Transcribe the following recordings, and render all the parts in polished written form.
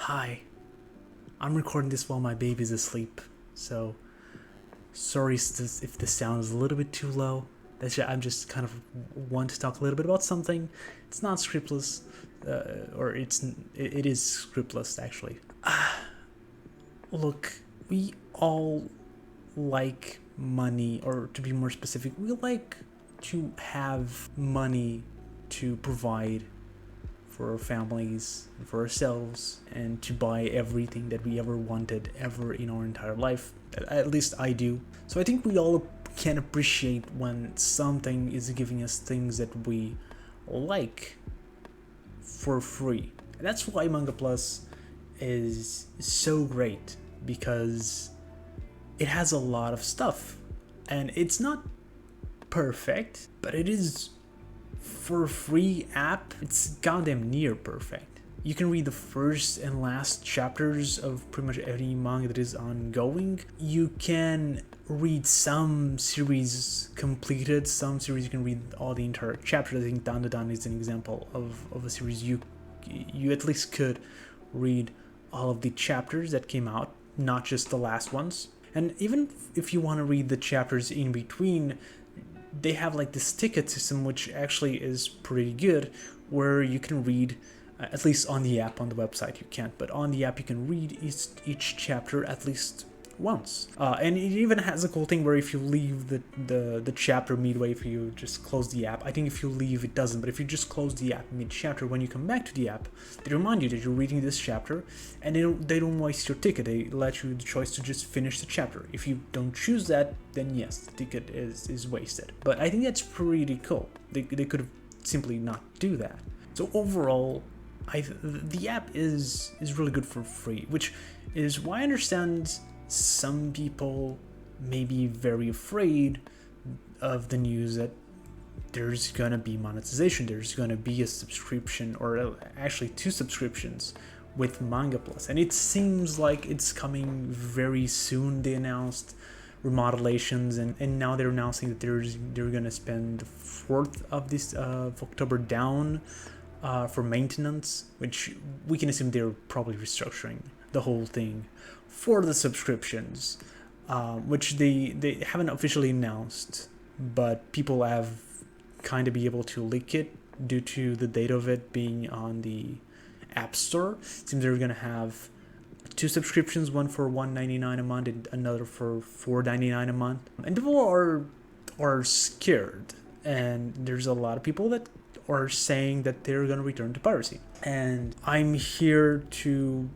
Hi, I'm recording this while my baby's asleep, so sorry if the sound is a little bit too low. I'm just kind of want to talk a little bit about something. It's not scriptless, or it is scriptless actually. Look, we all like money, or to be more specific, we like to have money to provide for our families, for ourselves, and to buy everything that we ever wanted ever in our entire life. At least I do. So I think we all can appreciate when something is giving us things that we like for free. And that's why Manga Plus is so great, because it has a lot of stuff. And it's not perfect, but it is, for a free app, it's goddamn near perfect. You can read the first and last chapters of pretty much any manga that is ongoing. You can read some series completed, some series you can read all the entire chapters. I think Dan Dan is an example of a series you at least could read all of the chapters that came out, not just the last ones. And even if you want to read the chapters in between, they have like this ticket system, which actually is pretty good, where you can read, at least on the app. On the website you can't, but on the app you can read each chapter at least once. And it even has a cool thing where if you leave the chapter midway, if you just close the app, I think if you leave it doesn't, but if you just close the app mid-chapter, when you come back to the app, they remind you that you're reading this chapter, and they don't waste your ticket. They let you the choice to just finish the chapter. If you don't choose that, then yes, the ticket is wasted. But I think that's pretty cool. They could have simply not do that. So overall, the app is really good for free, which is why I understand some people may be very afraid of the news that there's gonna be monetization, there's gonna be a subscription, or actually 2 subscriptions with Manga Plus, and it seems like it's coming very soon. They announced remodelations, and now they're announcing that they're gonna spend the 4th of this of October down for maintenance, which we can assume they're probably restructuring the whole thing for the subscriptions, which they haven't officially announced, but people have kind of be able to leak it due to the date of it being on the App Store. It seems they're gonna have 2 subscriptions, one for $1.99 a month and another for $4.99 a month. And people are scared, and there's a lot of people that are saying that they're gonna return to piracy. And I'm here to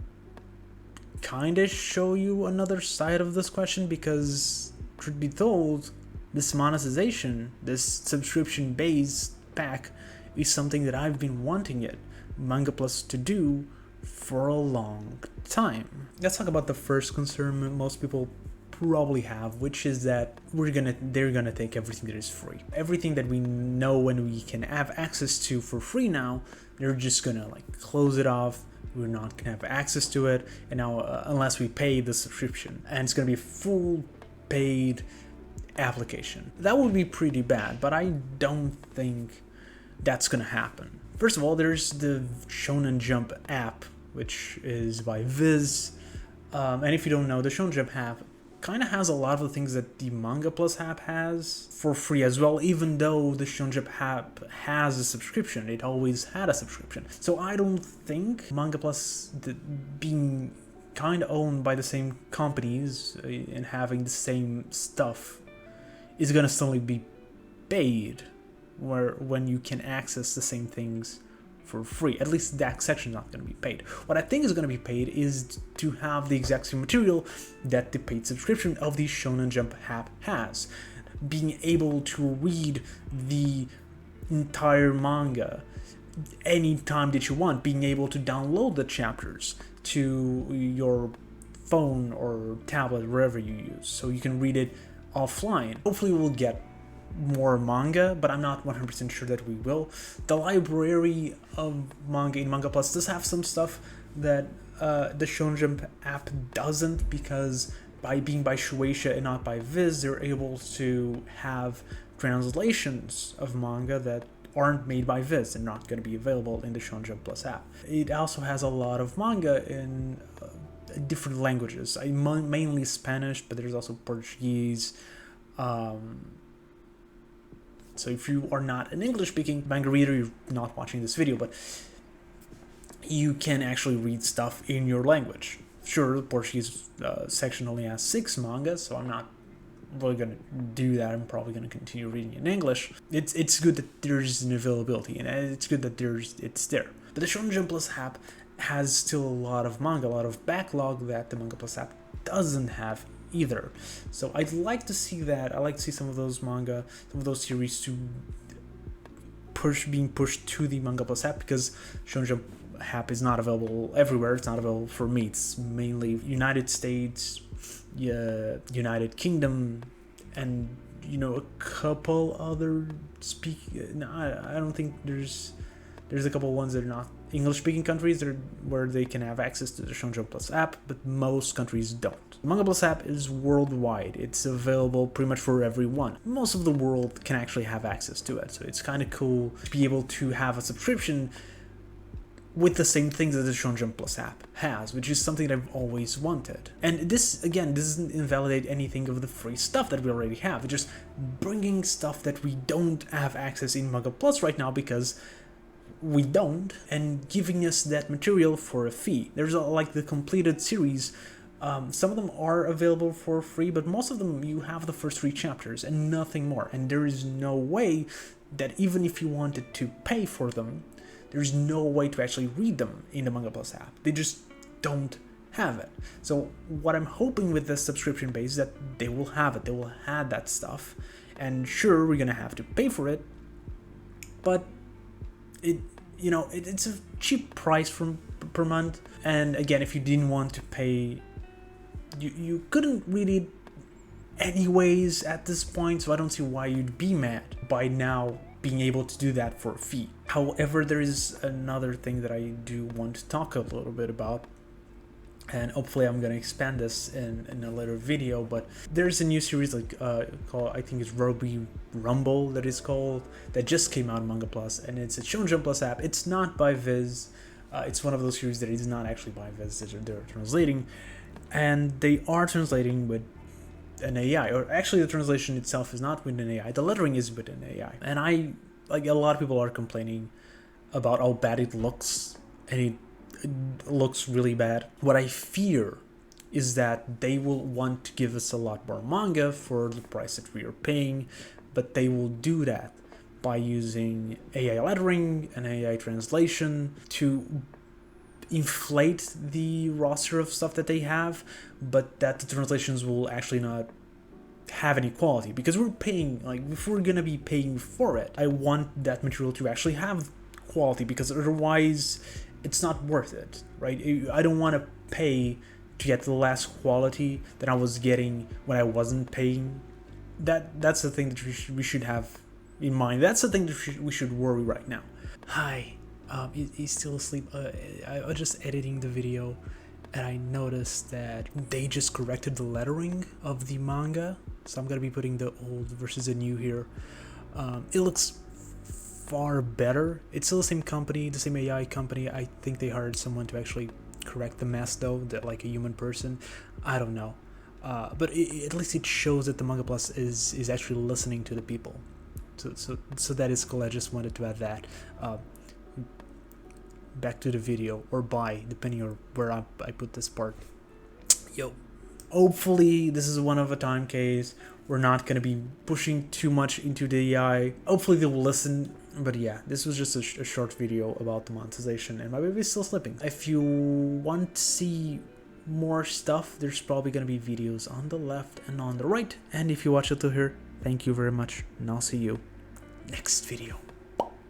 kind of show you another side of this question, because truth be told, this monetization, this subscription based pack, is something that I've been wanting Manga Plus to do for a long time. Let's talk about the first concern most people probably have, which is that they're gonna take everything that is free, everything that we know and we can have access to for free now. They're just gonna like close it off. We're not gonna have access to it, and now unless we pay the subscription, and it's gonna be a full paid application. That would be pretty bad, but I don't think that's gonna happen. First of all, there's the Shonen Jump app, which is by Viz, and if you don't know, the Shonen Jump app kind of has a lot of the things that the Manga Plus app has for free as well, even though the Shonen Jump app has a subscription. It always had a subscription. So I don't think Manga Plus, being kind of owned by the same companies and having the same stuff, is going to suddenly be paid when you can access the same things for free. At least that section is not going to be paid. What I think is going to be paid is to have the exact same material that the paid subscription of the Shonen Jump app has. Being able to read the entire manga anytime that you want, being able to download the chapters to your phone or tablet, wherever you use, so you can read it offline. Hopefully we'll get more manga, but I'm not 100% sure that we will. The library of manga in Manga Plus does have some stuff that the Shonen Jump app doesn't, because by being by Shueisha and not by Viz, they're able to have translations of manga that aren't made by Viz and not going to be available in the Shonen Plus app. It also has a lot of manga in different languages, mainly Spanish, but there's also Portuguese. So if you are not an English-speaking manga reader, you're not watching this video, but you can actually read stuff in your language. Sure, the Portuguese section only has 6 mangas, so I'm not really going to do that. I'm probably going to continue reading in English. It's good that there's an availability, and it's good that it's there. But the Shonen Plus app has still a lot of manga, a lot of backlog that the Manga Plus app doesn't have either. So I'd like to see that. I like to see some of those manga, some of those series to being pushed to the Manga Plus app, because Shonen app is not available everywhere. It's not available for me. It's mainly United States, United Kingdom, and a couple other I don't think there's a couple ones that are not English-speaking countries where they can have access to the Shonen Plus app, but most countries don't. The Manga Plus app is worldwide. It's available pretty much for everyone. Most of the world can actually have access to it, so it's kind of cool to be able to have a subscription with the same things that the Shonen Plus app has, which is something that I've always wanted. And this, again, doesn't invalidate anything of the free stuff that we already have. It's just bringing stuff that we don't have access in Manga Plus right now because we don't, and giving us that material for a fee. There's like the completed series. Some of them are available for free, but most of them you have the first 3 chapters and nothing more. And there is no way that even if you wanted to pay for them, there's no way to actually read them in the Manga Plus app. They just don't have it. So what I'm hoping with this subscription base is that they will have it. They will have that stuff. And sure, we're gonna have to pay for it, but it's a cheap price per month. And again, if you didn't want to pay, you couldn't read it anyways at this point, so I don't see why you'd be mad by now being able to do that for a fee. However, there is another thing that I do want to talk a little bit about, and hopefully I'm going to expand this in a later video, but there's a new series called, I think it's Ruby Rumble that is called, that just came out on Manga Plus, and it's a Shonen Plus app. It's not by Viz. It's one of those series that is not actually by Viz. They're translating, and they are translating with an AI, or actually the translation itself is not with an AI, the lettering is with an AI. And a lot of people are complaining about how bad it looks, and it looks really bad. What I fear is that they will want to give us a lot more manga for the price that we are paying, but they will do that by using AI lettering and AI translation to inflate the roster of stuff that they have, but that the translations will actually not have any quality, because we're paying, if we're gonna be paying for it, I want that material to actually have quality, because otherwise it's not worth it, right? I don't want to pay to get the less quality that I was getting when I wasn't paying. That's the thing that we should have in mind. That's the thing that we should worry right now. Hi, he's still asleep. I was just editing the video, and I noticed that they just corrected the lettering of the manga, so I'm gonna be putting the old versus the new here. It looks far better. It's still the same company, the same AI company. I think they hired someone to actually correct the mess though, that like a human person. I don't know, but at least it shows that the Manga Plus is actually listening to the people. So that is cool. I just wanted to add that. Back to the video, or bye, depending on where I put this part. Hopefully this is one of a time case. We're not going to be pushing too much into the AI. Hopefully they will listen. But yeah, this was just a short video about the monetization, and my baby's still sleeping. If you want to see more stuff, there's probably going to be videos on the left and on the right. And if you watch it till here, thank you very much, and I'll see you next video.